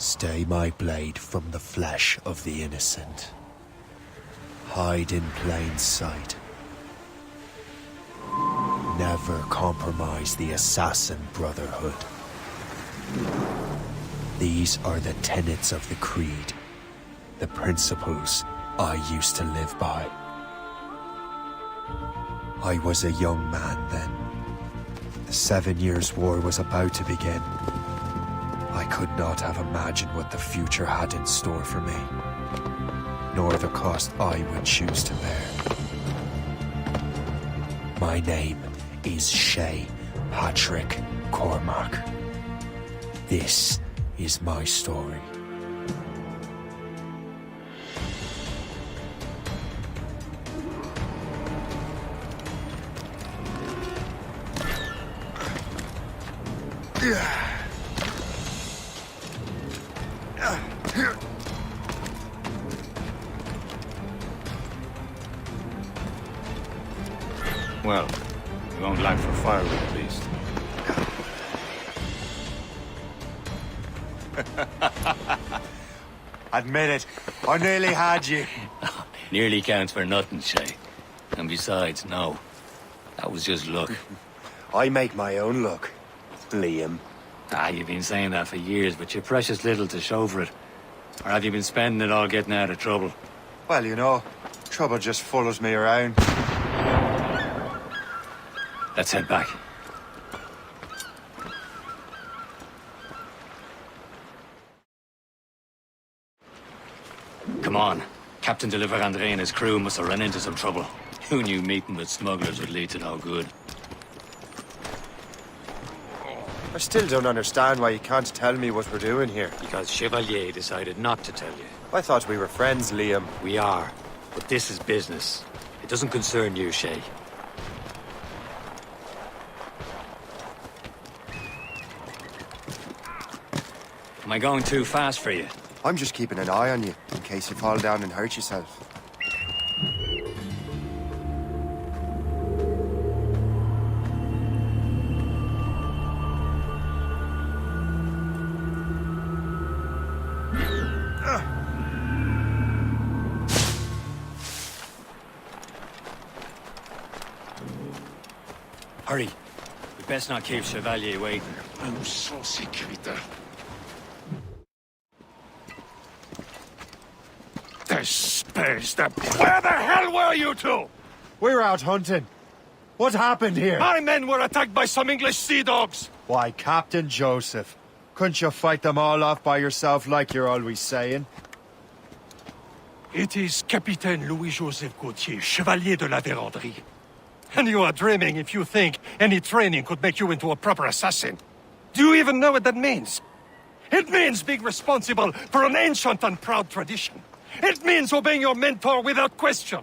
Stay my blade from the flesh of the innocent. Hide in plain sight. Never compromise the Assassin Brotherhood. These are the tenets of the Creed, the principles I used to live by. I was a young man then. The 7 Years' War was about to begin. I could not have imagined what the future had in store for me, nor the cost I would choose to bear. My name is Shay Patrick Cormac. This is my story. Well, we won't lack for firewood at least. Admit it, I nearly had you. Nearly counts for nothing, Shay. And besides, no. That was just luck. I make my own luck, Liam. You've been saying that for years, but you're precious little to show for it. Or have you been spending it all getting out of trouble? Well, you know, trouble just follows me around. Let's head back. Come on. Captain de Liverandre and his crew must have run into some trouble. Who knew meeting with smugglers would lead to no good? I still don't understand why you can't tell me what we're doing here. Because Chevalier decided not to tell you. I thought we were friends, Liam. We are. But this is business. It doesn't concern you, Shay. Am I going too fast for you? I'm just keeping an eye on you, in case you fall down and hurt yourself. Hurry. We best not keep Chevalier waiting. Nous sommes sécuritaires. Where the hell were you two? We're out hunting. What happened here? My men were attacked by some English sea dogs. Why, Captain Joseph. Couldn't you fight them all off by yourself like you're always saying? It is Capitaine Louis-Joseph Gauthier, Chevalier de la Vérendrye. And you are dreaming if you think any training could make you into a proper assassin. Do you even know what that means? It means being responsible for an ancient and proud tradition. It means obeying your mentor without question.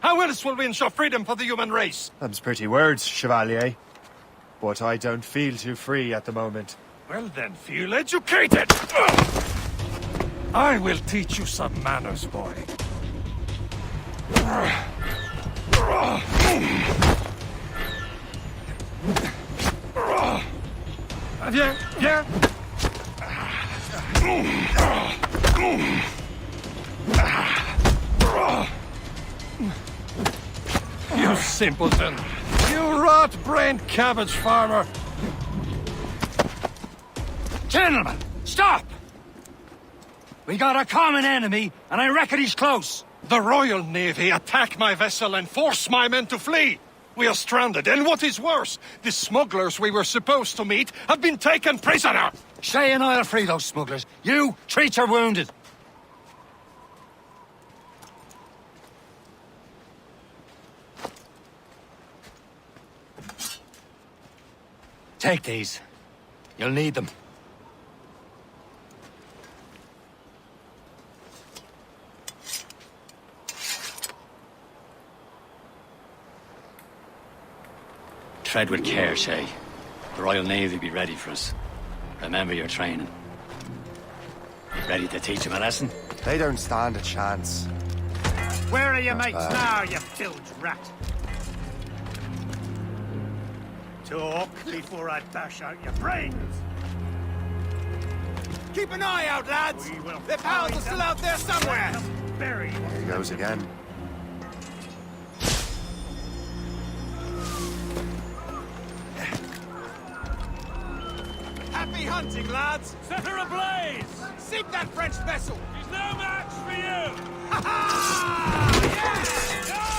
How else will we ensure freedom for the human race? Them's pretty words, Chevalier. But I don't feel too free at the moment. Well then, feel educated! I will teach you some manners, boy. Viens, viens! You simpleton! You rot-brained cabbage farmer! Gentlemen, stop! We got a common enemy, and I reckon he's close. The Royal Navy attack my vessel and force my men to flee! We are stranded, and what is worse, the smugglers we were supposed to meet have been taken prisoner! Shay and I'll free those smugglers. You, treat your wounded. Take these. You'll need them. Tread with care, Shay. The Royal Navy will be ready for us. Remember your training. Ready to teach them a lesson? They don't stand a chance. Where are your mates now, you filled rat? Talk before I bash out your brains. Keep an eye out, lads! Their pals are still out there somewhere! Bury them. Here he goes again. Happy hunting, lads! Set her ablaze! Sink that French vessel! She's no match for you! Ha ha! Yeah!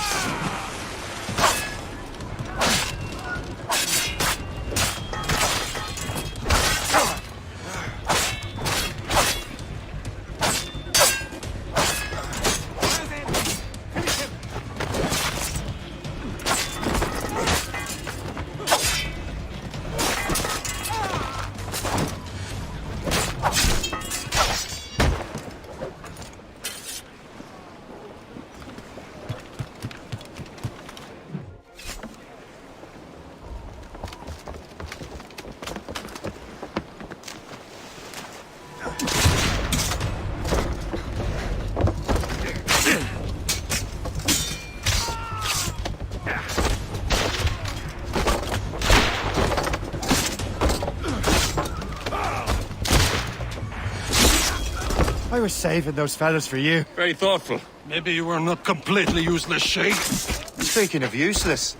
I was saving those fellas for you. Very thoughtful. Maybe you were not completely useless, Shay. Speaking of useless,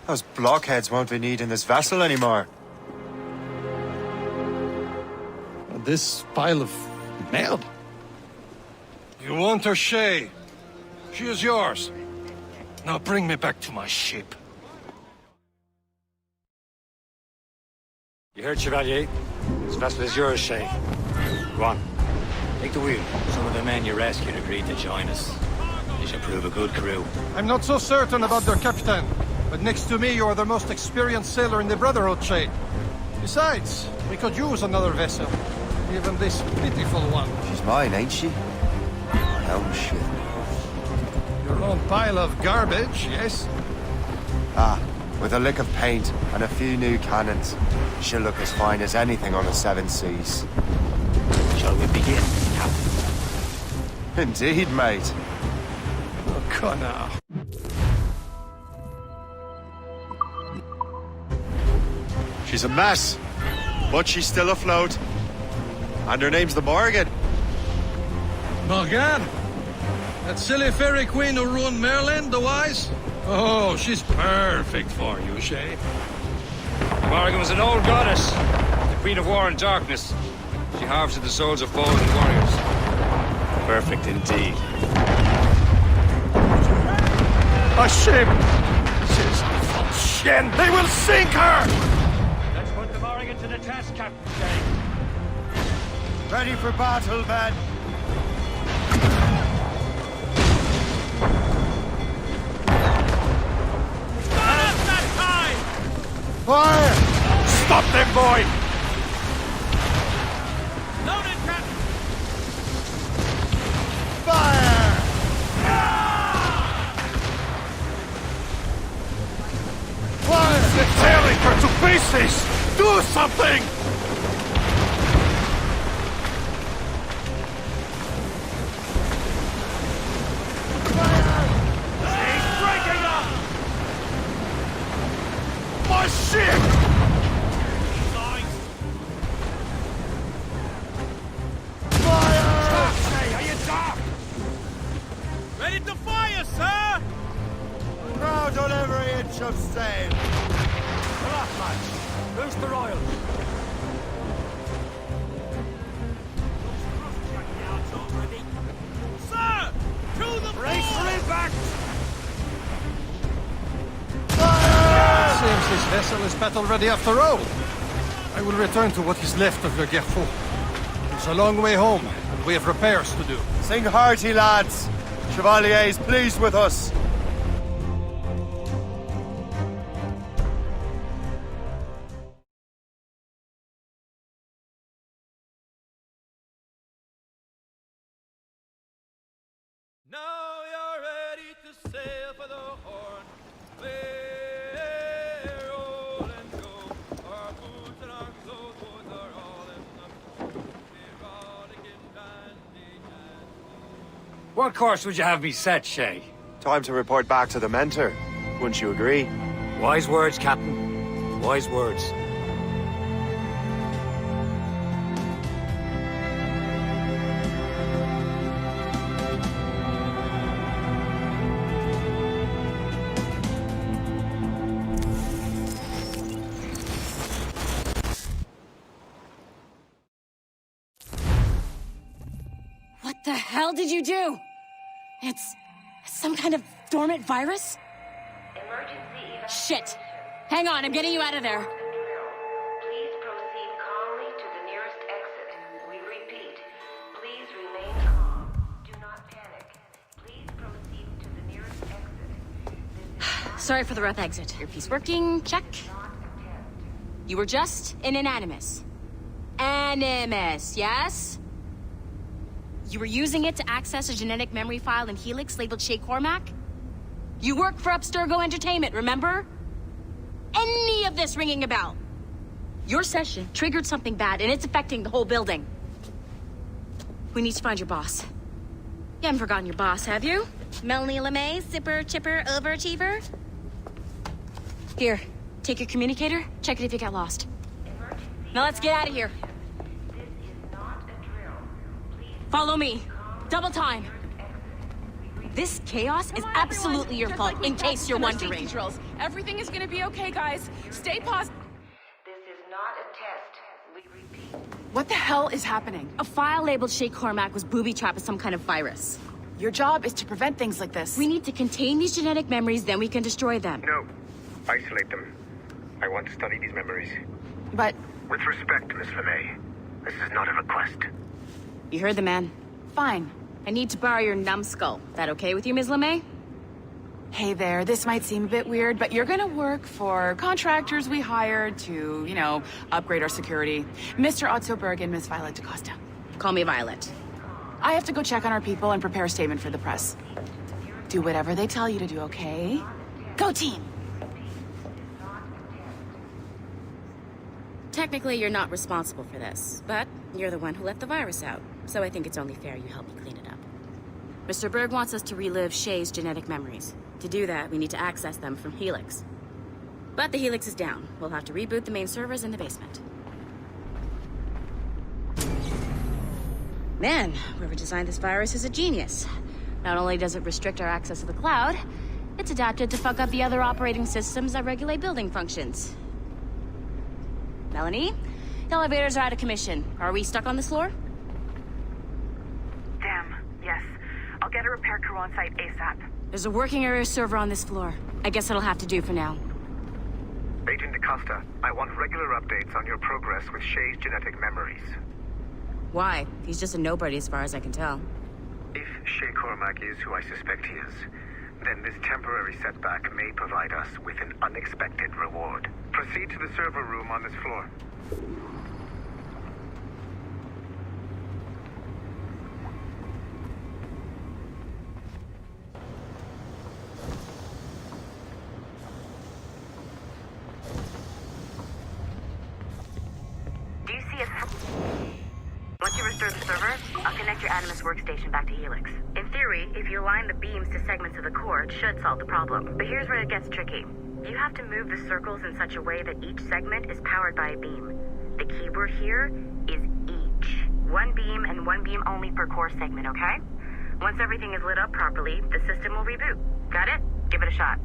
those blockheads won't be needing this vessel anymore. This pile of mail. You want her, Shay? She is yours. Now bring me back to my ship. You heard, Chevalier? This vessel is yours, Shay. Go on. Take the wheel. Some of the men you rescued agreed to join us. They should prove a good crew. I'm not so certain about their captain, but next to me you are the most experienced sailor in the Brotherhood, Shay. Besides, we could use another vessel. Even this pitiful one. She's mine, ain't she? Oh, shit. Your own pile of garbage, yes? Ah, with a lick of paint and a few new cannons, she'll look as fine as anything on the seven seas. Shall we begin, Captain? Indeed, mate. Oh, come now. She's a mess, but she's still afloat. And her name's the Morgan. Morgan? That silly fairy queen who ruined Merlin, the wise? Oh, she's perfect for you, Shay. Morgan was an old goddess, the queen of war and darkness. She harvested the souls of fallen warriors. Perfect indeed. A ship! She's a full shin! They will sink her! Let's put the Morgan to the test, Captain Shay. Ready for battle, men. Fire! Stop them, boy! Loaded, Captain! Fire! Fire! They're tearing her to pieces! Do something! He's breaking up! My ship! Hey, are you dark? Ready to fire, sir! Crowd on every inch of sail. Enough, lads. Loose the royals. Sir! To the Brace for impact! Seems this vessel is battle ready after all. I will return to what is left of the Gerfaut. It's a long way home, and we have repairs to do. Sing hearty, lads. Chevalier is pleased with us. Now you're ready to sail for the Horn. Roll and go. Our boots and our clothes are all in the erotic and dandy. What course would you have me set, Shay? Time to report back to the mentor. Wouldn't you agree? Wise words, Captain. Wise words. The hell did you do? It's some kind of dormant virus? Shit. Hang on, I'm getting you out of there. Please proceed calmly to the nearest exit. We repeat, please remain calm. Do not panic. Please proceed to the nearest exit. Sorry for the rough exit. Earpiece working, check. You were just an Animus. Animus, yes? You were using it to access a genetic memory file in Helix labeled Shay Cormac? You work for Abstergo Entertainment, remember? Any of this ringing a bell? Your session triggered something bad, and it's affecting the whole building. We need to find your boss. You haven't forgotten your boss, have you? Melanie LeMay, zipper, chipper, overachiever? Here, take your communicator, check it if you got lost. Now let's get out of here. This is not a drill. Please Follow me. Double time. This chaos is absolutely your fault, in case you're wondering. Drills. Everything is gonna be okay, guys. Stay positive. This is not a test. We repeat. What the hell is happening? A file labeled Shay Cormac was booby-trapped with some kind of virus. Your job is to prevent things like this. We need to contain these genetic memories, then we can destroy them. No. Isolate them. I want to study these memories. But With respect, Miss LeMay, this is not a request. You heard the man. fine. I need to borrow your numbskull. That okay with you, Ms. LeMay? Hey there, this might seem a bit weird, but you're gonna work for contractors we hired to, upgrade our security. Mr. Otto Berg and Miss Violet DaCosta. Call me Violet. I have to go check on our people and prepare a statement for the press. Do whatever they tell you to do, okay? Go team! Technically, you're not responsible for this, but you're the one who let the virus out, so I think it's only fair you help me clean it up. Mr. Berg wants us to relive Shay's genetic memories. To do that, we need to access them from Helix. But the Helix is down. We'll have to reboot the main servers in the basement. Man, whoever designed this virus is a genius. Not only does it restrict our access to the cloud, it's adapted to fuck up the other operating systems that regulate building functions. Melanie, the elevators are out of commission. Are we stuck on this floor? Damn, yes. I'll get a repair crew on site ASAP. There's a working area server on this floor. I guess it'll have to do for now. Agent DaCosta, I want regular updates on your progress with Shay's genetic memories. Why? He's just a nobody as far as I can tell. If Shay Cormac is who I suspect he is, then this temporary setback may provide us with an unexpected reward. Proceed to the server room on this floor. Do you see a... Once you restore the server, I'll connect your Animus workstation back to Helix. In theory, if you align the beams to segments of the core, it should solve the problem. But here's where it gets tricky. You have to move the circles in such a way that each segment is powered by a beam. The keyword here is each. One beam and one beam only per core segment, okay? Once everything is lit up properly, the system will reboot. Got it? Give it a shot.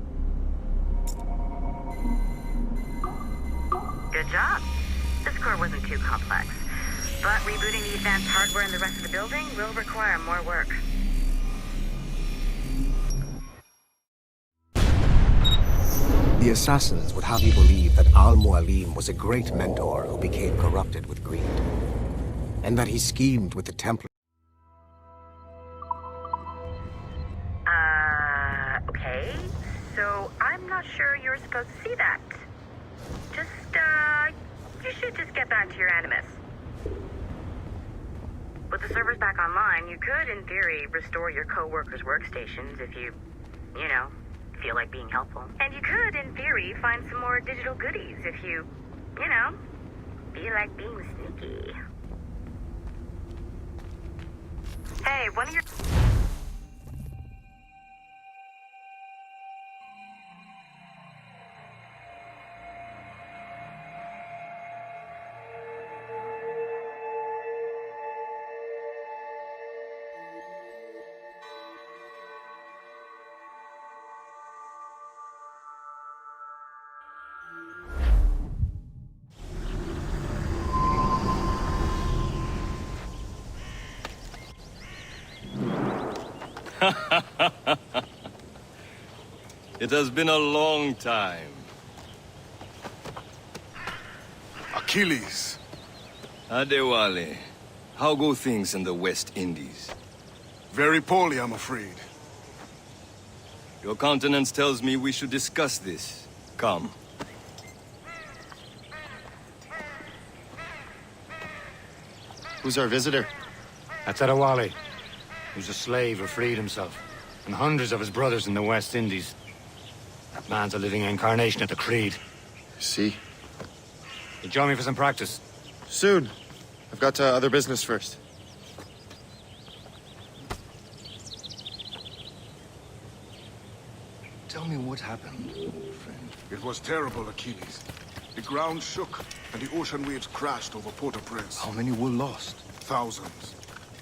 Good job. This core wasn't too complex. But rebooting the advanced hardware in the rest of the building will require more work. The assassins would have you believe that Al-Mualim was a great mentor who became corrupted with greed, and that he schemed with the Templar. Okay. So I'm not sure you're supposed to see that. You should just get back to your Animus. With the servers back online, you could, in theory, restore your co-workers' workstations if you feel like being helpful. And you could, in theory, find some more digital goodies if you feel like being sneaky. Hey, one of your... It has been a long time. Achilles. Adewale, how go things in the West Indies? Very poorly, I'm afraid. Your countenance tells me we should discuss this. Come. Who's our visitor? That's Adewale. He was a slave who freed himself. And hundreds of his brothers in the West Indies. That man's a living incarnation of the Creed. See? You join me for some practice? Soon. I've got other business first. Tell me what happened, friend. It was terrible, Achilles. The ground shook, and the ocean waves crashed over Port-au-Prince. How many were lost? Thousands.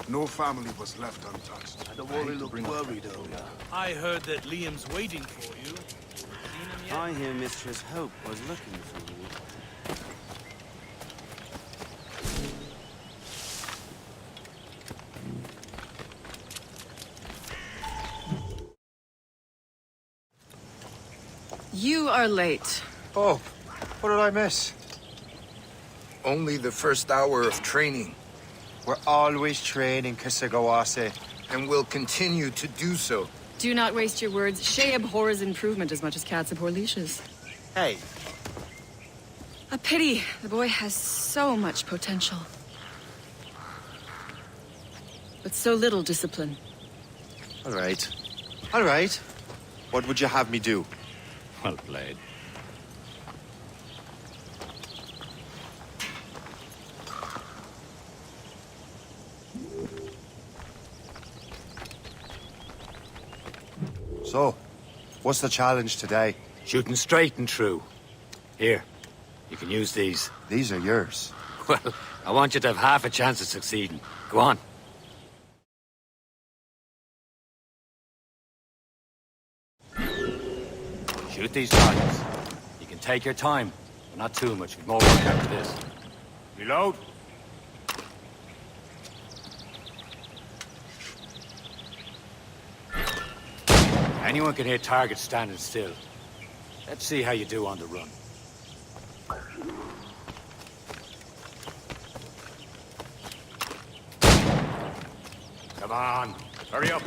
No family was left untouched. Adewale looked worried earlier. I heard that Liam's waiting for you. I hear Mistress Hope was looking for you. You are late. Oh, what did I miss? Only the first hour of training. We're always training, Kisagawase. And will continue to do so. Do not waste your words. Shay abhors improvement as much as cats abhor leashes. Hey. A pity. The boy has so much potential. But so little discipline. All right. All right. What would you have me do? Well played. So, what's the challenge today? Shooting straight and true. Here, you can use these. These are yours. Well, I want you to have half a chance of succeeding. Go on. Shoot these targets. You can take your time, but not too much. We've more work after this. Reload. Anyone can hit targets standing still. Let's see how you do on the run. Come on, hurry up.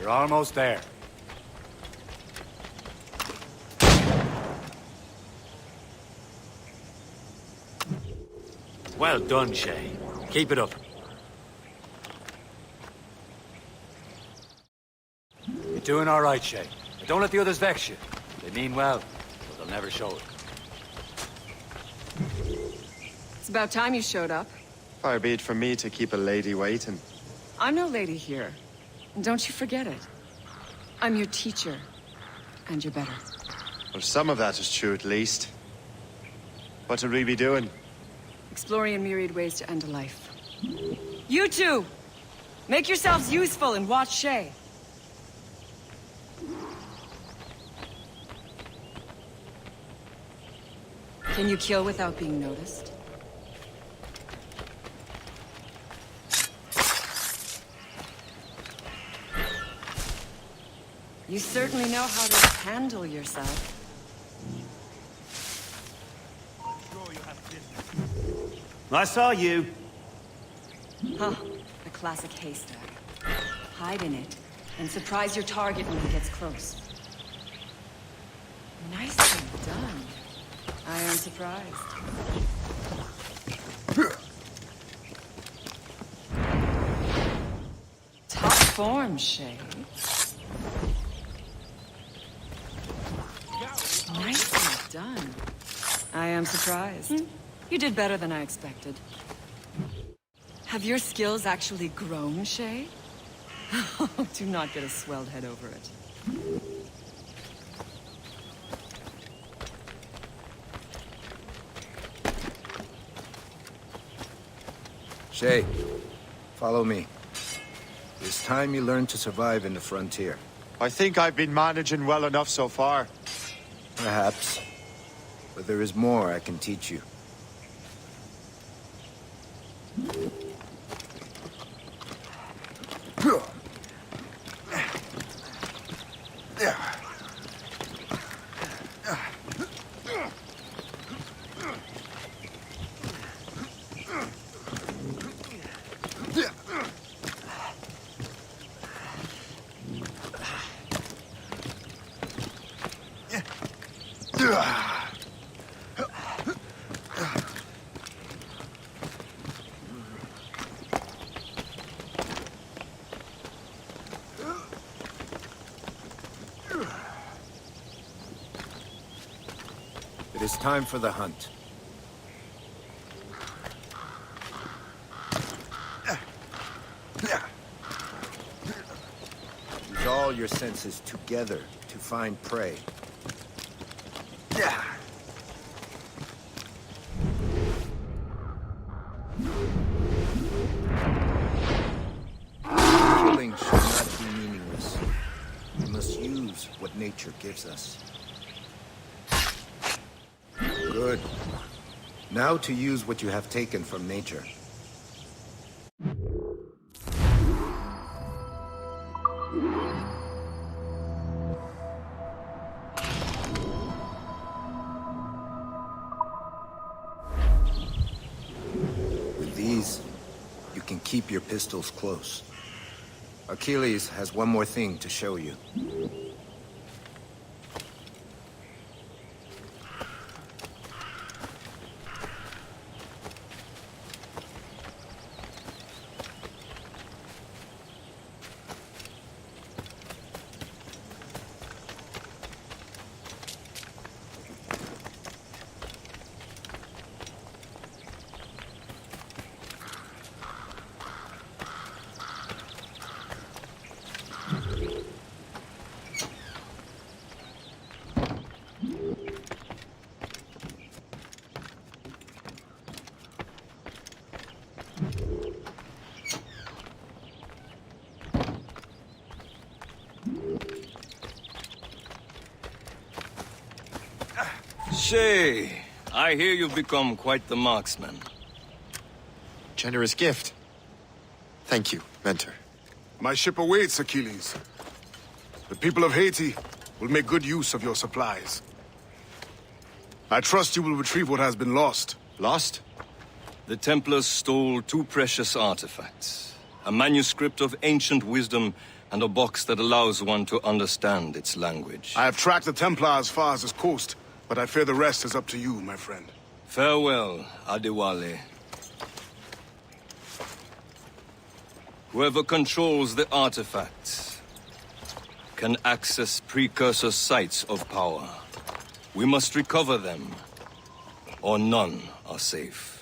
You're almost there. Well done, Shay. Keep it up. You're doing all right, Shay. But don't let the others vex you. They mean well, but they'll never show it. It's about time you showed up. Far be it from me to keep a lady waiting. I'm no lady here. And don't you forget it. I'm your teacher. And you're better. Well, some of that is true, at least. What would we be doing? Exploring a myriad ways to end a life. You two! Make yourselves useful and watch Shay. Can you kill without being noticed? You certainly know how to handle yourself. I saw you. Huh. A classic haystack. Hide in it, and surprise your target when he gets close. Nicely done. I am surprised. Top form, Shay. Nicely done. I am surprised. You did better than I expected. Have your skills actually grown, Shay? Do not get a swelled head over it. Shay, follow me. It's time you learn to survive in the frontier. I think I've been managing well enough so far. Perhaps. But there is more I can teach you. It is time for the hunt. Use all your senses together to find prey. Killing should not be meaningless. We must use what nature gives us. Good. Now to use what you have taken from nature. With these, you can keep your pistols close. Achilles has one more thing to show you. Shay, I hear you've become quite the marksman. Generous gift. Thank you, Mentor. My ship awaits, Achilles. The people of Haiti will make good use of your supplies. I trust you will retrieve what has been lost. Lost? The Templars stole two precious artifacts. A manuscript of ancient wisdom and a box that allows one to understand its language. I have tracked the Templar as far as this coast, but I fear the rest is up to you, my friend. Farewell, Adewale. Whoever controls the artifacts can access precursor sites of power. We must recover them, or none are safe.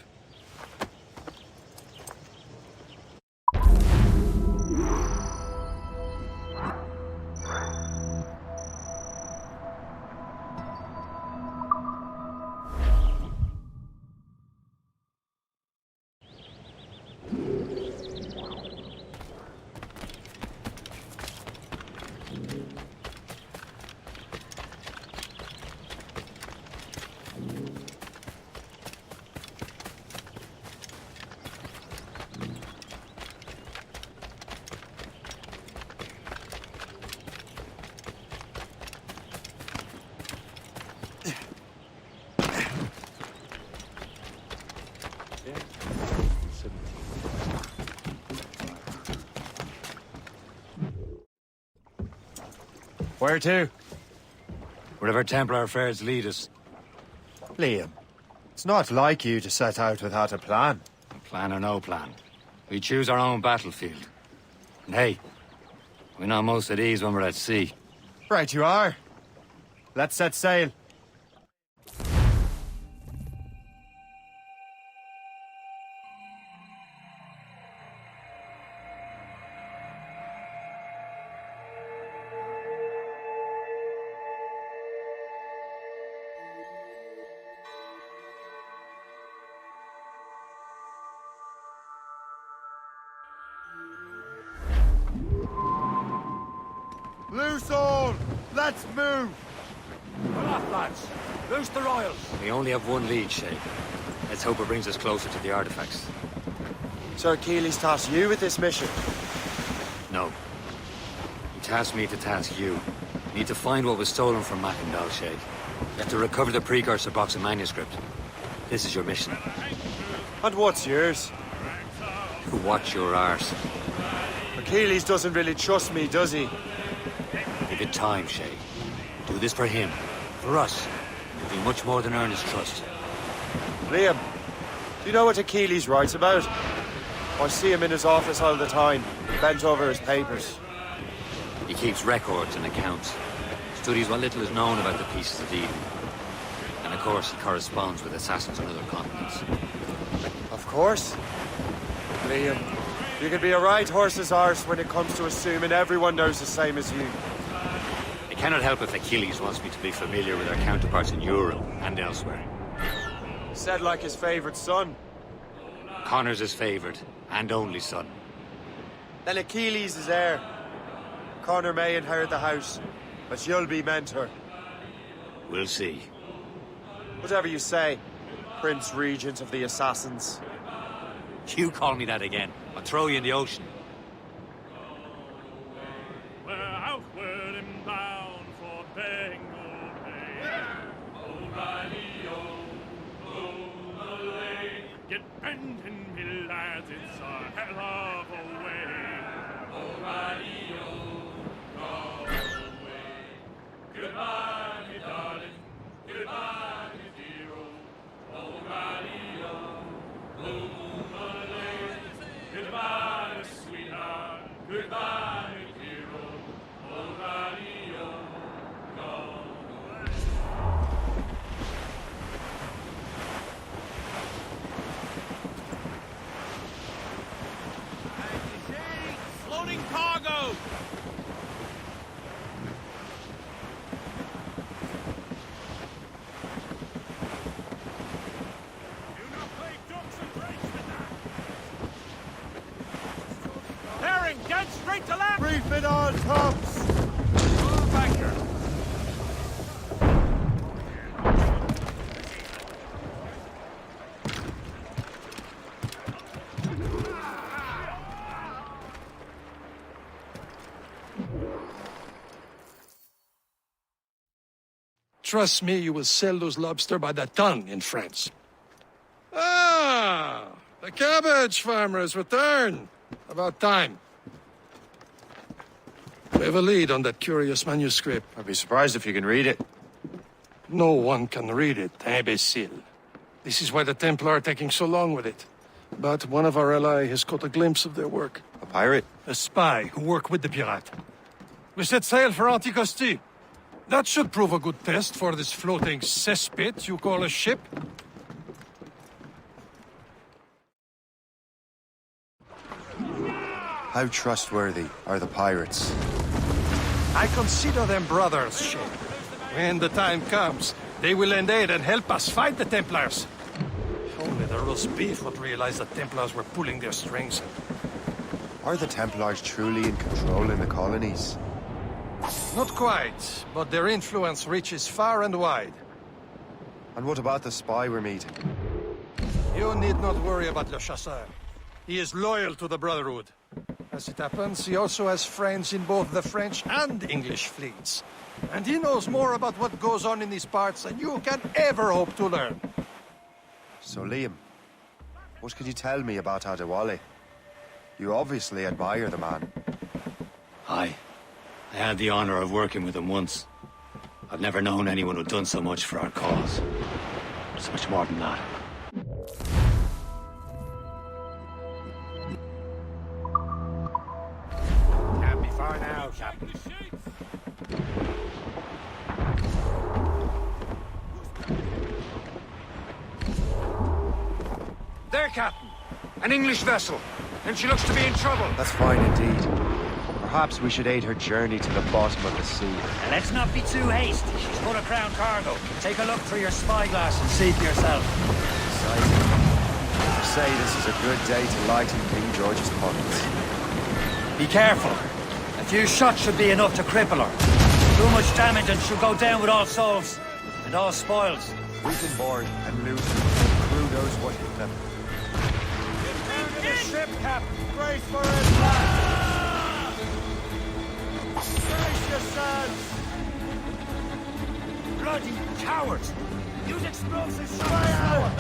Where to? Wherever Templar affairs lead us. Liam, it's not like you to set out without a plan. Plan or no plan. We choose our own battlefield. And hey, we're not most at ease when we're at sea. Right you are. Let's set sail. Loose all! Let's move! Pull off, lads. Loose the royals. We only have one lead, Shay. Let's hope it brings us closer to the artifacts. Sir Achilles tasked you with this mission. No. He tasked me to task you. We need to find what was stolen from Mackandal, Shay. You have to recover the precursor box of manuscript. This is your mission. And what's yours? Watch your arse. Achilles doesn't really trust me, does he? Give it time, Shay. Do this for him. For us. You'll do much more than earn his trust. Liam, do you know what Achilles writes about? I see him in his office all the time, bent over his papers. He keeps records and accounts. Studies what little is known about the pieces of Eden. And of course, he corresponds with assassins on other continents. Of course. Liam, you can be a right horse's arse when it comes to assuming everyone knows the same as you. I cannot help if Achilles wants me to be familiar with our counterparts in Europe and elsewhere. Said like his favorite son. Connor's his favorite and only son. Then Achilles is heir. Connor may inherit the house, but you'll be mentor. We'll see. Whatever you say, Prince Regent of the Assassins. You call me that again, I'll throw you in the ocean. We're outward and bound for Bengal Bay. O'Reilly, O'Malley. Get bending, me lads, it's a hell of a way. O'Reilly, O'Malley. Goodbye, me darling. Goodbye, me dear. O'Reilly, O'Malley. Goodbye, sweetheart. Goodbye, hero. O'Reilly, O'Malley. Floating cargo. Get straight to land! Brief it on, tops! Banker! Trust me, you will sell those lobster by the ton in France. Ah! The cabbage farmers return! About time. We have a lead on that curious manuscript. I'd be surprised if you can read it. No one can read it, imbecile. This is why the Templar are taking so long with it. But one of our allies has caught a glimpse of their work. A pirate? A spy who worked with the pirate. We set sail for Anticosti. That should prove a good test for this floating cesspit you call a ship. How trustworthy are the pirates? I consider them brothers, Shay. When the time comes, they will lend aid and help us fight the Templars. Only the roast beef would realize the Templars were pulling their strings. Are the Templars truly in control in the colonies? Not quite, but their influence reaches far and wide. And what about the spy we're meeting? You need not worry about Le Chasseur. He is loyal to the Brotherhood. As it happens, he also has friends in both the French and English fleets. And he knows more about what goes on in these parts than you can ever hope to learn. So, Liam, what can you tell me about Adewale? You obviously admire the man. I had the honor of working with him once. I've never known anyone who'd done so much for our cause. So much more than that. Can't be far now, Captain. There, Captain. An English vessel. And she looks to be in trouble. That's fine indeed. Perhaps we should aid her journey to the bottom of the sea. And let's not be too hasty. She's full of crown cargo. Take a look through your spyglass and see for yourself. I say this is a good day to lighten King George's pockets. Be careful. A few shots should be enough to cripple her. Too much damage and she'll go down with all souls. And all spoils. Weaken board and lose them. Crew knows what hit them. Get down to the ship, Captain. Brace for impact. Brace yourselves. Bloody cowards! Use explosives slower!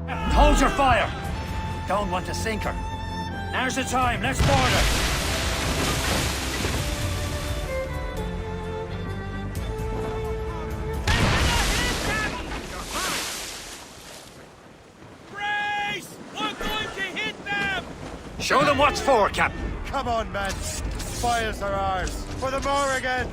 Hold your fire! Don't want to sink her. Now's the time, let's board her! Brace! We're going to hit them! Show them what's for, Captain! Come on, men. Spoils are ours. For the Morrigan!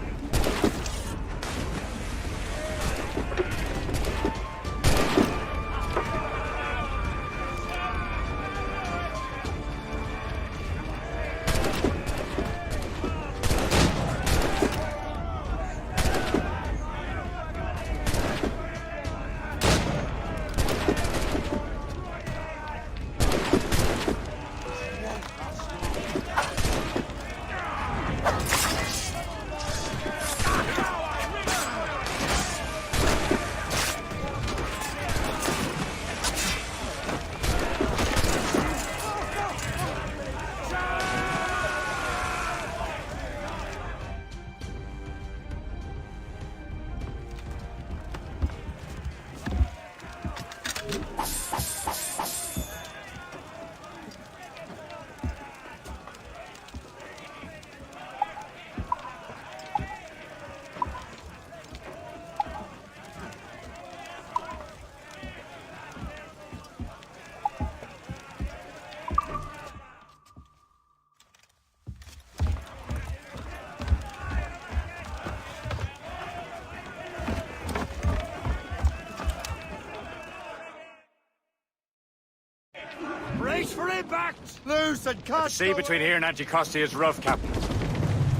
Brace for impact! Loose and cut! The sea between here and Anticosti is rough, Captain.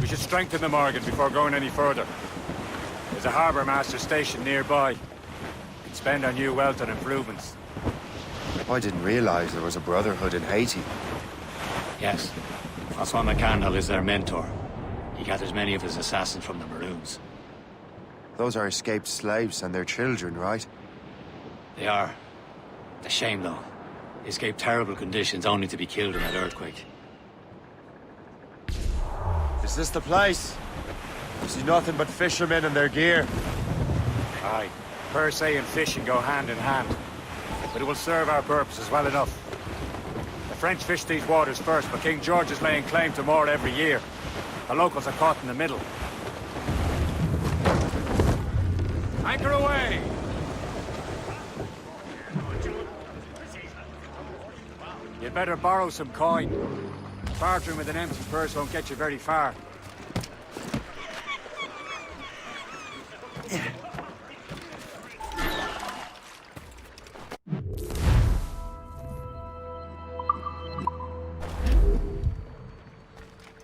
We should strengthen the Morgan before going any further. There's a harbour master station nearby. We can spend our new wealth on improvements. I didn't realize there was a brotherhood in Haiti. Yes. Francois McCandle is their mentor. He gathers many of his assassins from the Maroons. Those are escaped slaves and their children, right? They are. A shame, though. They escaped terrible conditions only to be killed in that earthquake. Is this the place? I see nothing but fishermen and their gear. Aye. Per se and fishing go hand in hand. But it will serve our purposes well enough. The French fish these waters first, but King George is laying claim to more every year. The locals are caught in the middle. Anchor away! You'd better borrow some coin. Bartering with an empty purse won't get you very far.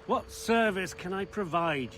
What service can I provide?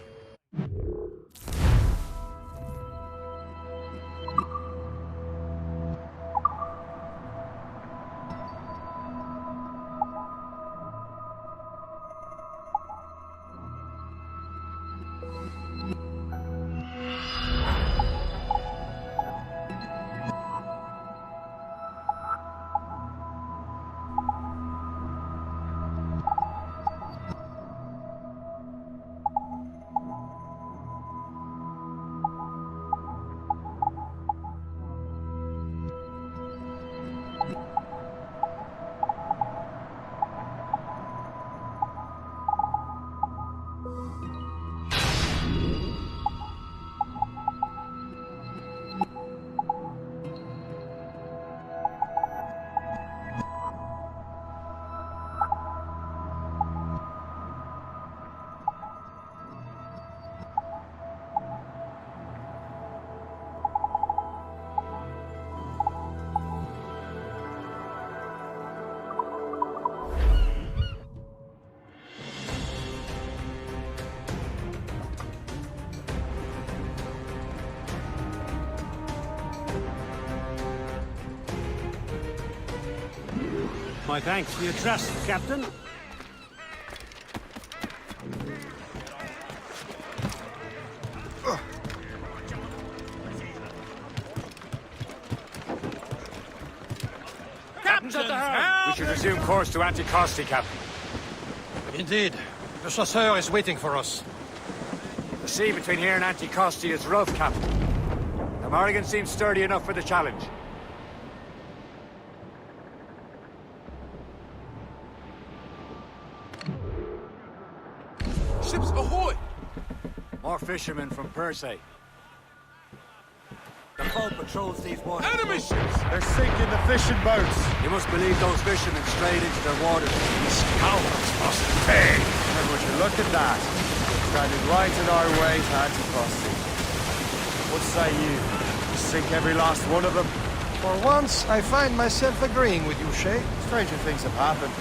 My thanks for your trust, Captain. Captain's at the helm! We should resume course to Anticosti, Captain. Indeed. The chasseur is waiting for us. The sea between here and Anticosti is rough, Captain. The Morrigan seems sturdy enough for the challenge. Ships ahoy! More fishermen from Persay. The boat patrols these waters. Enemy ships! They're sinking the fishing boats. You must believe those fishermen strayed into their waters. These cowards must pay. And would you look at that? Standing right in our way to Anticosti. What say you? Sink every last one of them? For once, I find myself agreeing with you, Shay. Stranger things have happened.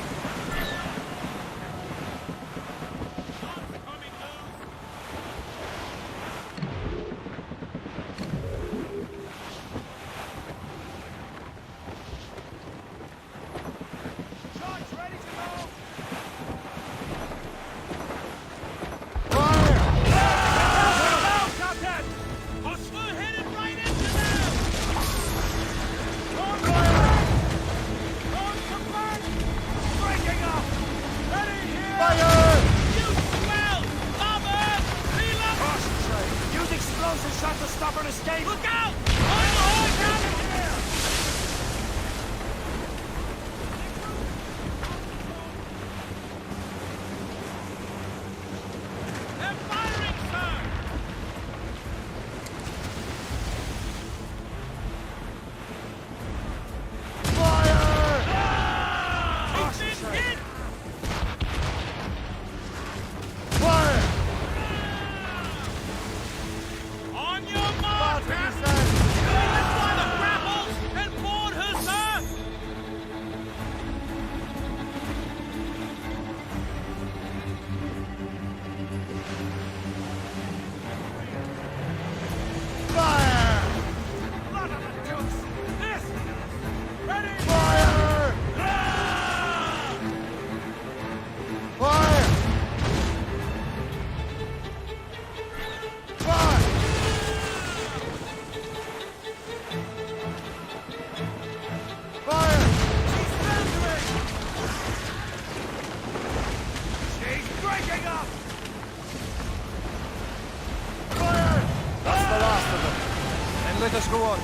Let us go on.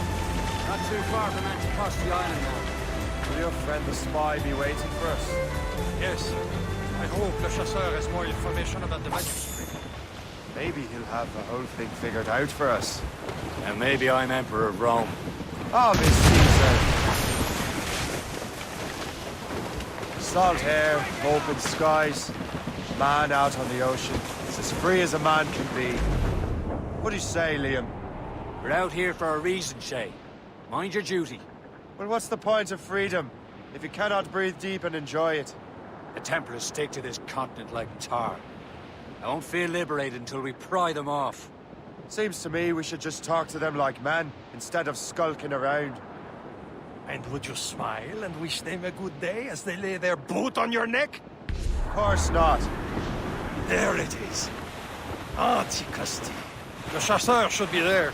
Not too far from Anticosti Island now. Will your friend the spy be waiting for us? Yes. I hope the chasseur has more information about the manuscript. Maybe he'll have the whole thing figured out for us. And maybe I'm Emperor of Rome. Oh, Miss Caesar. Salt hair, open skies, man out on the ocean. It's as free as a man can be. What do you say, Liam? We're out here for a reason, Shay. Mind your duty. Well, what's the point of freedom if you cannot breathe deep and enjoy it? The Templars stick to this continent like tar. I won't feel liberated until we pry them off. Seems to me we should just talk to them like men, instead of skulking around. And would you smile and wish them a good day as they lay their boot on your neck? Of course not. There it is. Anticosti. The chasseur should be there.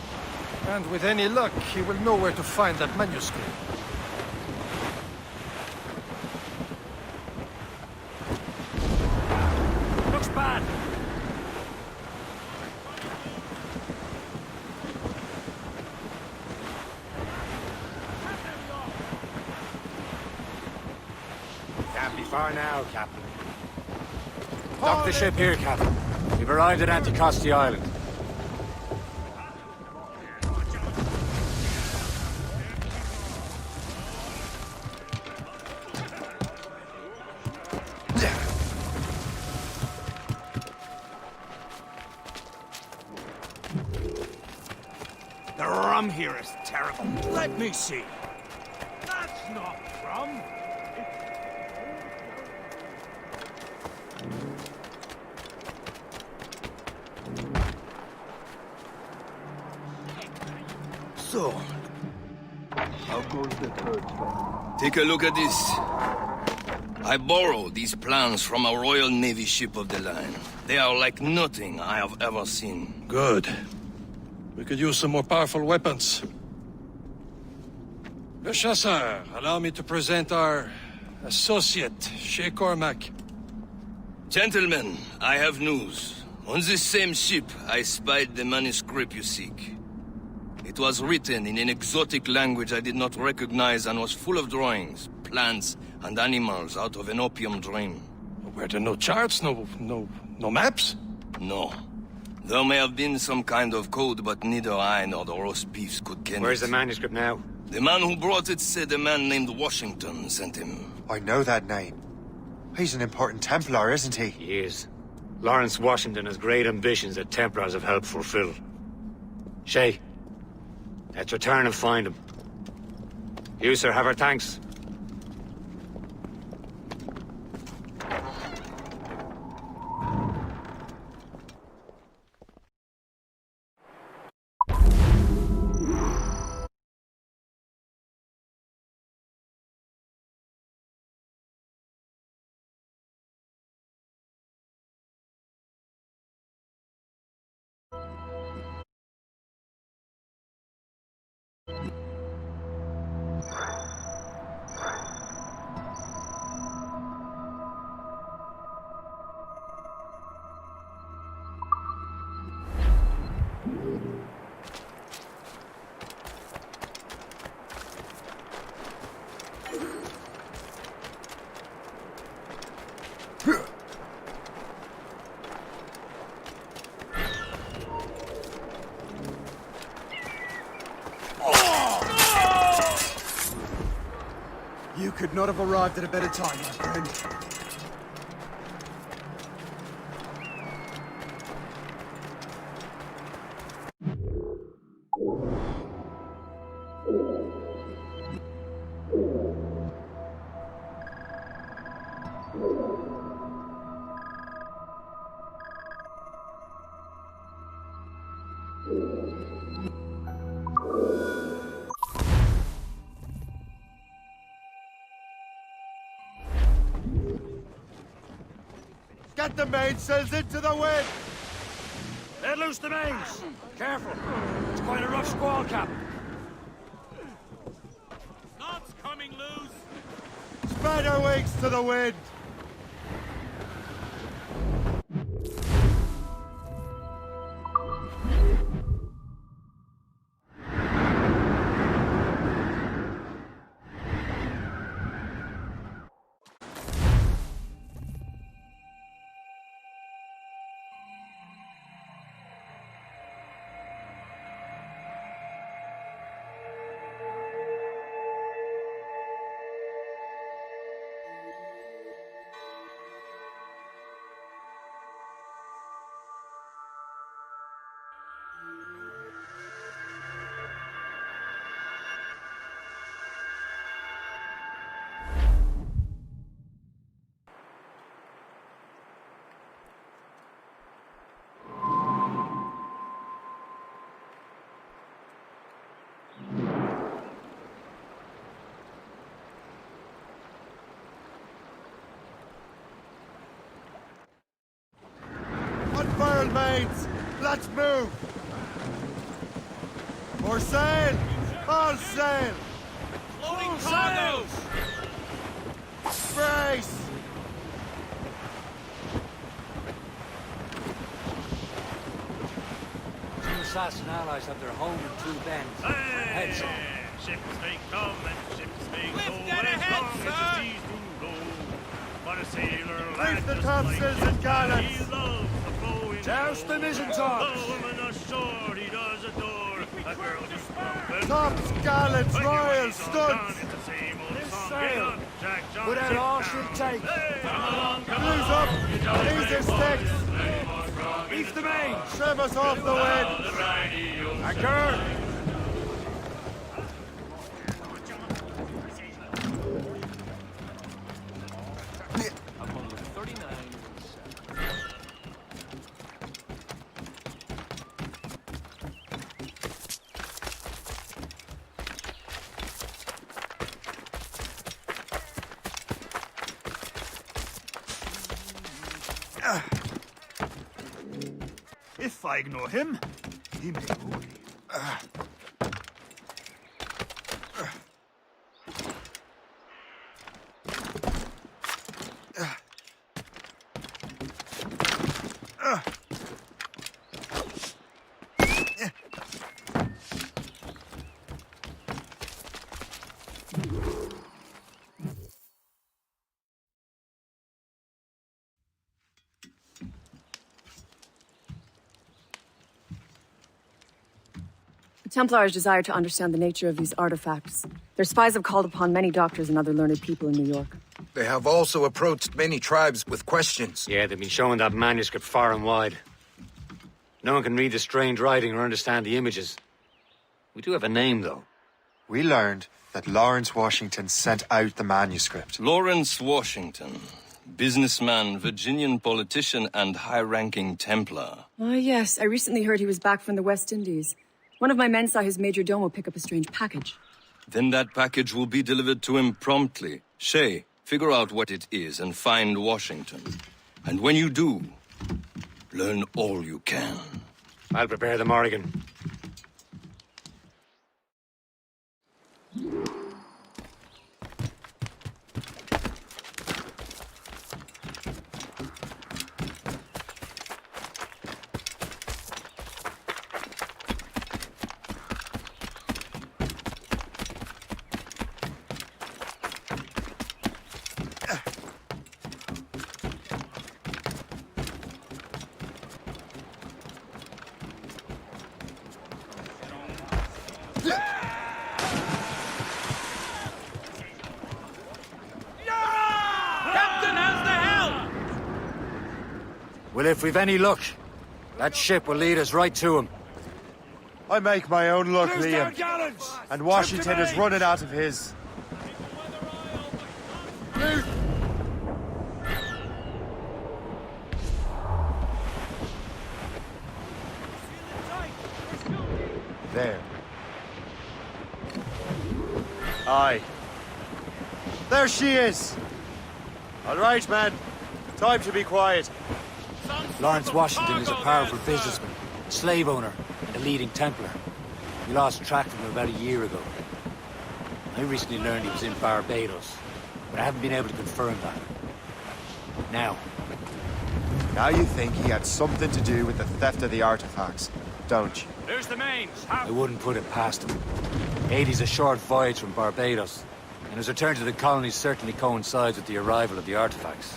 And with any luck, he will know where to find that manuscript. Looks bad. Can't be far now, Captain. Dock the ship here, Captain. We've arrived at Anticosti Island. The rum here is terrible. Let me see. That's not rum. So, how goes the third one? Take a look at this. I borrowed these plans from a Royal Navy ship of the line. They are like nothing I have ever seen. Good. We could use some more powerful weapons. Le Chasseur, allow me to present our associate, Shay Cormac. Gentlemen, I have news. On this same ship, I spied the manuscript you seek. It was written in an exotic language I did not recognize and was full of drawings, plants, and animals out of an opium dream. Were there no charts, no maps? No. There may have been some kind of code, but neither I nor the roast beefs could get it. Where's the manuscript now? The man who brought it said a man named Washington sent him. I know that name. He's an important Templar, isn't he? He is. Lawrence Washington has great ambitions that Templars have helped fulfill. Shay, let's return and find him. You, sir, have our thanks. You could not have arrived at a better time, my friend. Get the mainsails into the wind! Let loose the mains! Careful! It's quite a rough squall, Cap. Knots coming loose! Spread our wings to the wind! Unfurl, mates! Let's move! More sail! All sail! Loading cargoes! Brace! Two assassin allies have their home in two bends. Heads up. Ships may come and ships may go. dead ahead, as long sir. as the seas do roll. But a sailor Reef the topsails and gallants! he loves the flowing Douse the mizzen-tops! The woman ashore he does adore. A girl who's broken. Tops, gallants, When you royal, raise on down, studs! it's the same old This song. sail. Get up, Jack Johnson. Put out all she'll take. Blues up! These are sticks! Reef the mains! Trim us off the wind! Anchor! If I ignore him, he may worry. The Templars desire to understand the nature of these artifacts. Their spies have called upon many doctors and other learned people in New York. They have also approached many tribes with questions. Yeah, they've been showing that manuscript far and wide. No one can read the strange writing or understand the images. We do have a name, though. We learned that Lawrence Washington sent out the manuscript. Lawrence Washington. Businessman, Virginian politician, and high-ranking Templar. Ah, yes. I recently heard he was back from the West Indies. One of my men saw his major domo pick up a strange package. Then that package will be delivered to him promptly. Shay, figure out what it is and find Washington. And when you do, learn all you can. I'll prepare the Morrigan. Well, if we've any luck, that ship will lead us right to him. I make my own luck, Close down Liam. gallants! And Washington is running out of his. There. Aye. There she is! All right, man. Time to be quiet. Lawrence Washington is a powerful businessman, slave owner, and a leading Templar. We lost track of him about a year ago. I recently learned he was in Barbados, but I haven't been able to confirm that. Now you think he had something to do with the theft of the artifacts, don't you? There's the mains. I wouldn't put it past him. 80's a short voyage from Barbados, and his return to the colonies certainly coincides with the arrival of the artifacts.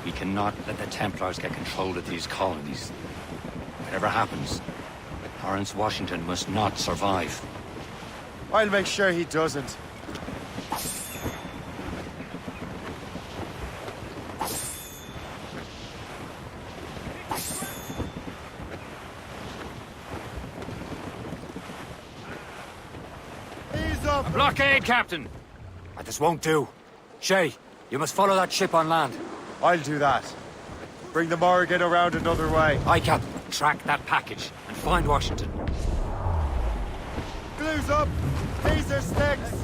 We cannot let the Templars get control of these colonies. Whatever happens, Lawrence Washington must not survive. I'll make sure he doesn't. Ease up! A blockade, Captain! This won't do. Shay, you must follow that ship on land. I'll do that. Bring the Morrigan around another way. Aye, Captain. Track that package and find Washington. Glues up! Taser sticks!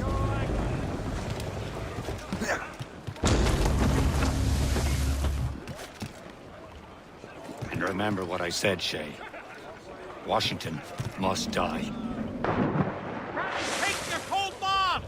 And remember what I said, Shay. Washington must die. Take your cold bomb!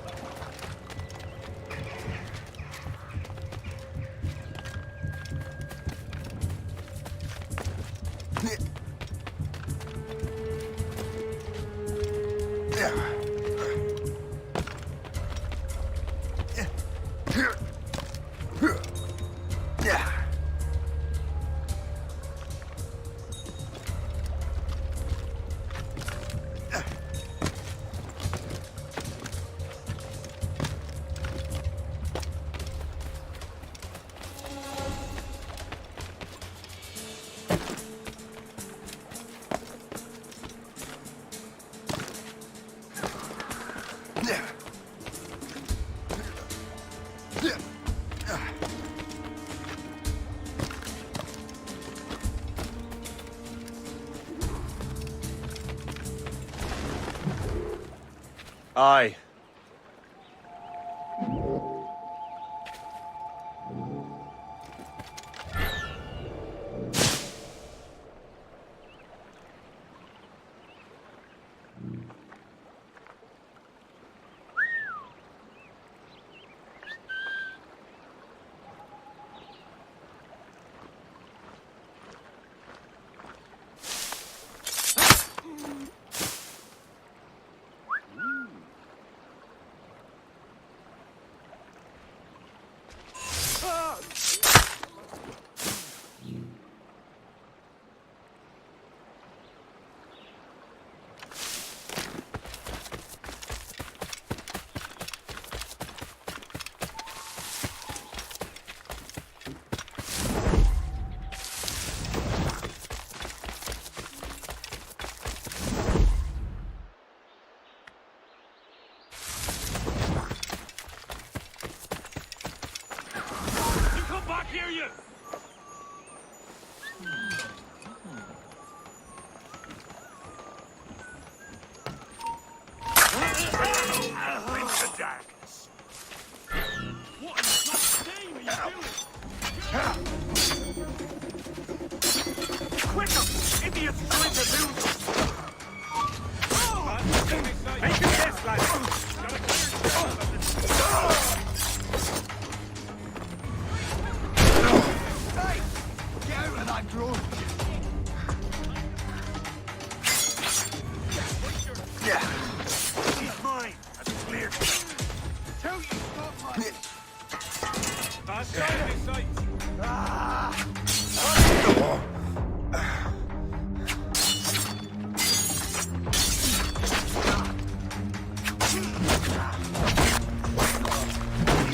Aye. Hear you! Into darkness. What in God's name are you doing? Quicker! Idiots trying to lose us! Make your guess, lads! Gotta clear Get out of that grove! Yeah. He's mine. That's clear. Tell you stop, man. Fast side of sight.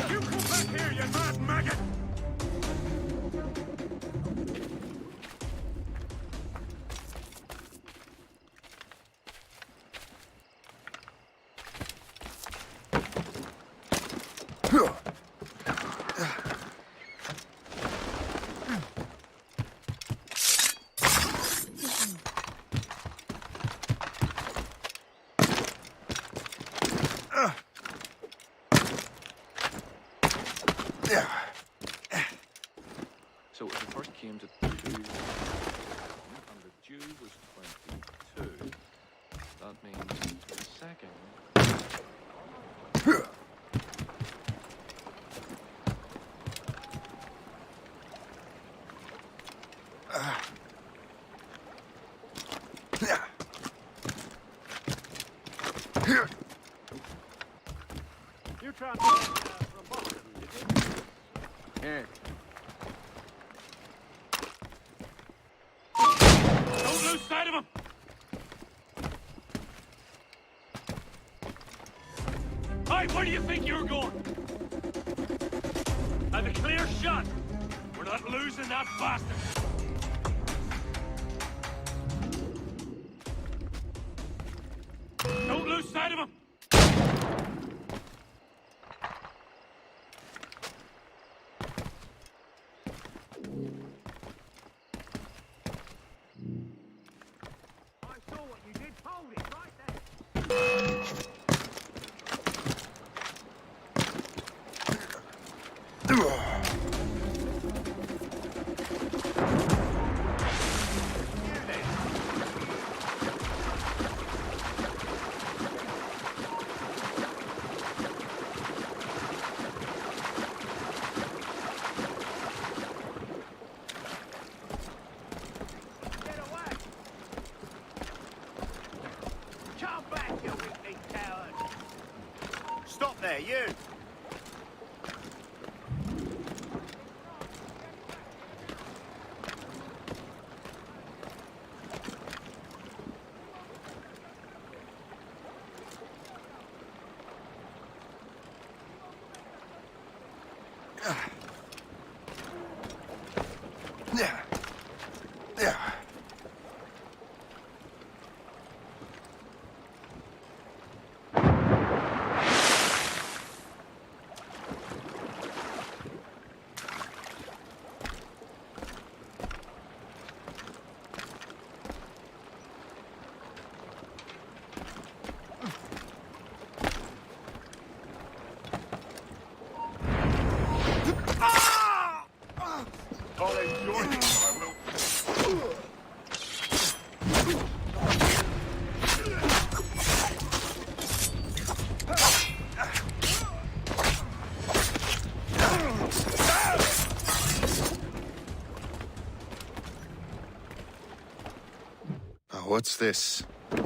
You come back here, you mad maggot! So if the first came to 2, and the Jew was 22, that means the second... You trying to from Boston, did you? Here. Don't lose sight of him! Hey, where do you think you're going? Have a clear shot. We're not losing that bastard. Don't lose sight of him! I saw what you did. Hold it right there. Come back, you weakling coward! Stop there, you! What's this? A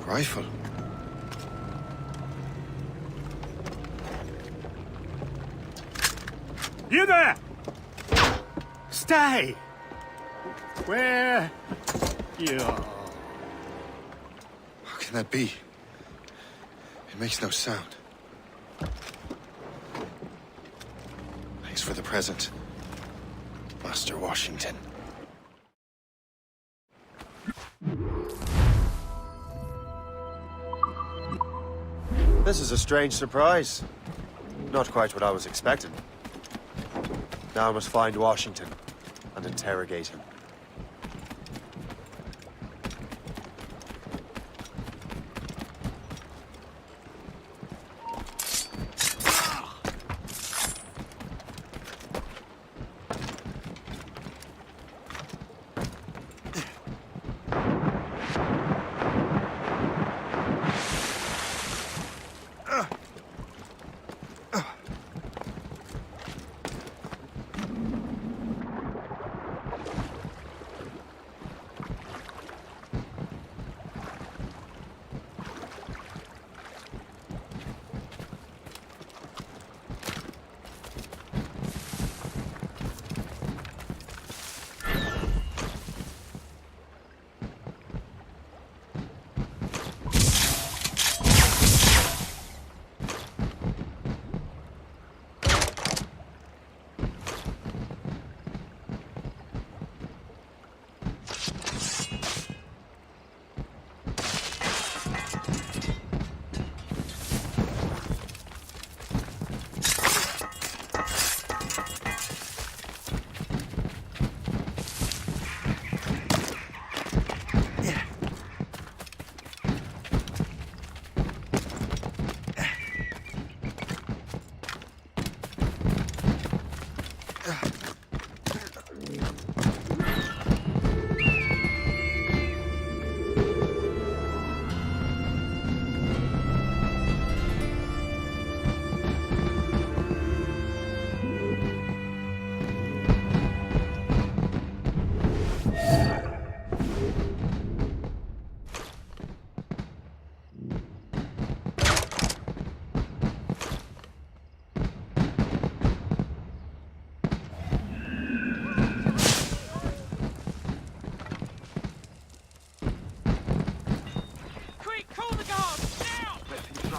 rifle. You there! Stay! Where you are. How can that be? It makes no sound. Thanks for the present, Master Washington. This is a strange surprise. Not quite what I was expecting. Now I must find Washington and interrogate him.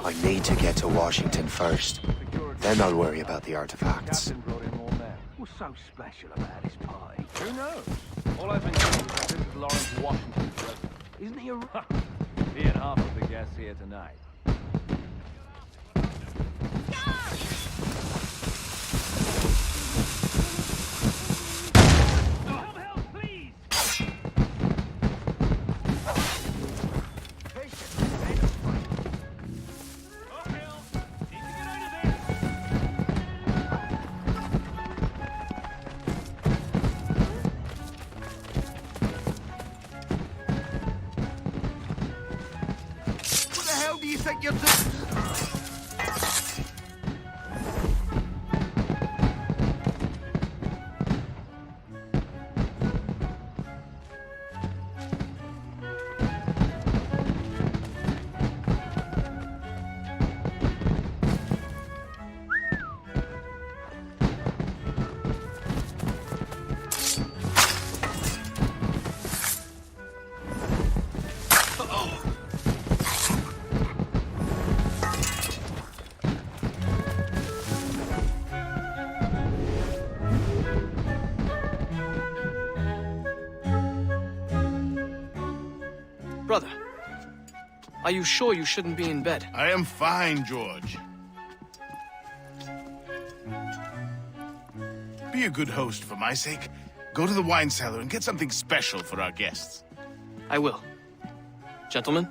I need to get to Washington first. Then I'll worry about the artifacts. What's so special about his party? Who knows? All I've been told is that this is Lawrence Washington's residence. Isn't he a... He and half of the guests here tonight. Brother, are you sure you shouldn't be in bed? I am fine, George. Be a good host for my sake. Go to the wine cellar and get something special for our guests. I will. Gentlemen?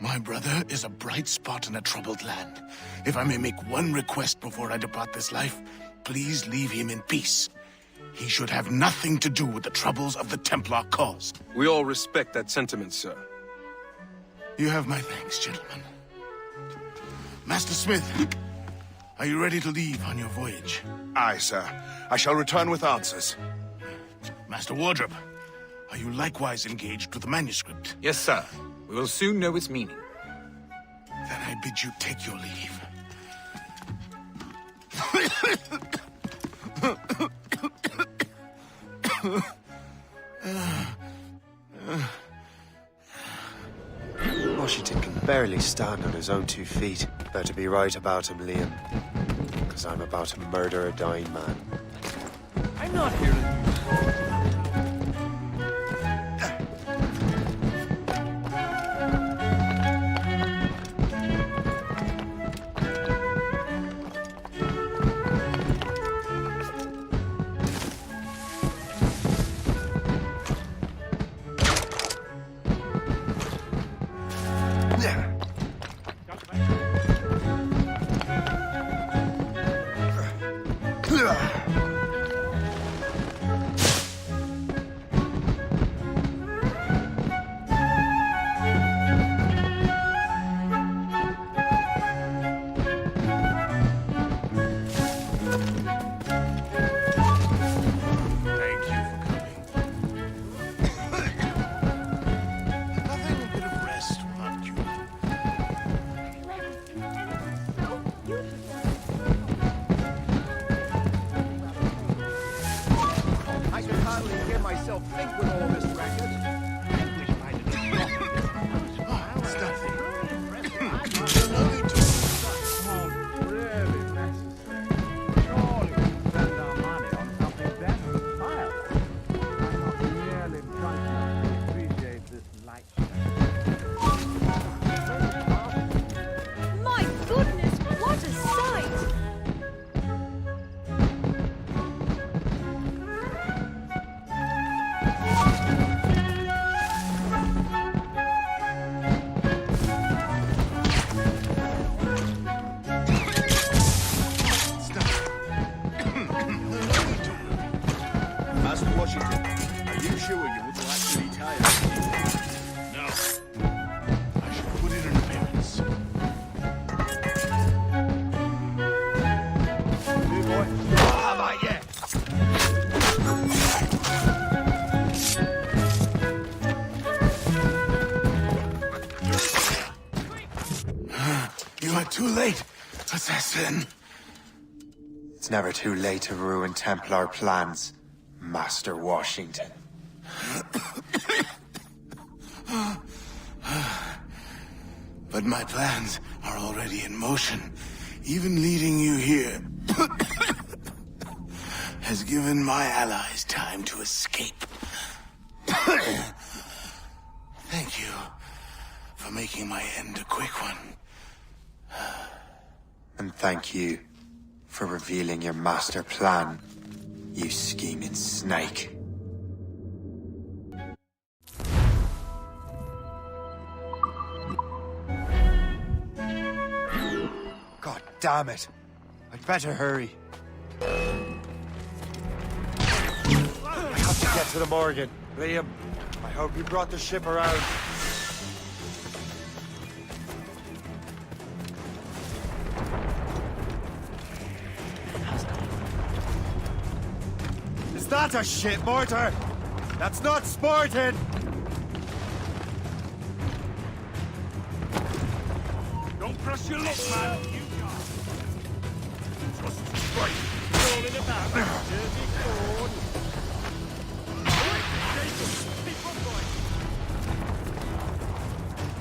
My brother is a bright spot in a troubled land. If I may make one request before I depart this life, please leave him in peace. He should have nothing to do with the troubles of the Templar cause. We all respect that sentiment, sir. You have my thanks, gentlemen. Master Smith, are you ready to leave on your voyage? Aye, sir. I shall return with answers. Master Wardrop, are you likewise engaged with the manuscript? Yes, sir. We will soon know its meaning. Then I bid you take your leave. Washington can barely stand on his own 2 feet. Better be right about him, Liam. Because I'm about to murder a dying man. I'm not here to... Too late, assassin. It's never too late to ruin Templar plans, Master Washington. But my plans are already in motion. Even leading you here has given my allies time to escape. Thank you for making my end a quick one. And thank you for revealing your master plan, you scheming snake. God damn it! I'd better hurry. I have to get to the Morgan. Liam, I hope you brought the ship around. Is that a shit mortar? That's not sporting! Don't cross your luck, man. You just straight. Rolling about. Dirty cord. Keep on going.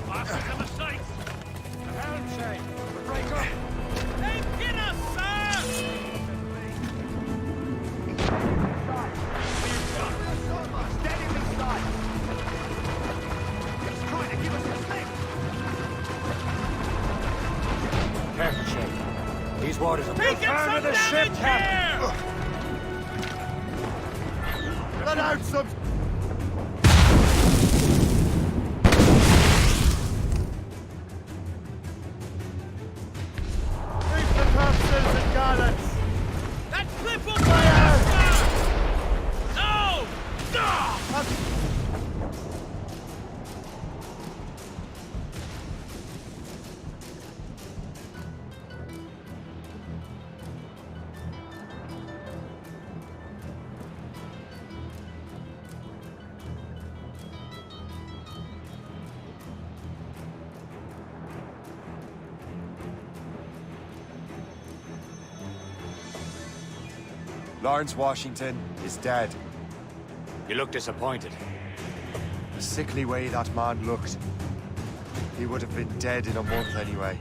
Fast to the sights. The hound chain. Break up. Hey, get us, sir! Careful, Shake. These waters are... Take Turn to the ship, Captain! Let out some... Reach the corpses and gallants! That cliff will fire! No! No! Lawrence Washington is dead. You look disappointed. The sickly way that man looked. He would have been dead in a month anyway.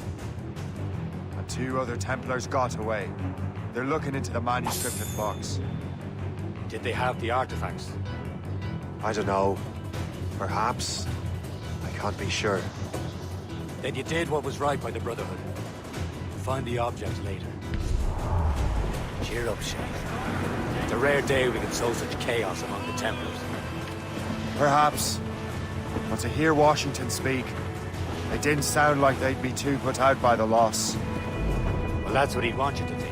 And 2 other Templars got away. They're looking into the manuscript box. Did they have the artifacts? I don't know. Perhaps. I can't be sure. Then you did what was right by the Brotherhood. Find the object later. Cheer up, Shay. It's a rare day we can sow such chaos among the Templars. Perhaps. But to hear Washington speak, it didn't sound like they'd be too put out by the loss. Well, that's what he'd want you to think.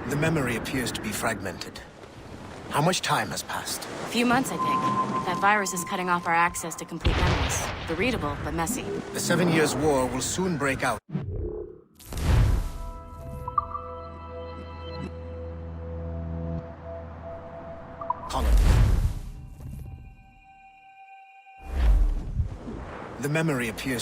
The memory appears to be fragmented. How much time has passed? A few months, I think. That virus is cutting off our access to complete memories. They're readable, but messy. The 7 Years' War will soon break out. Colin. The memory appears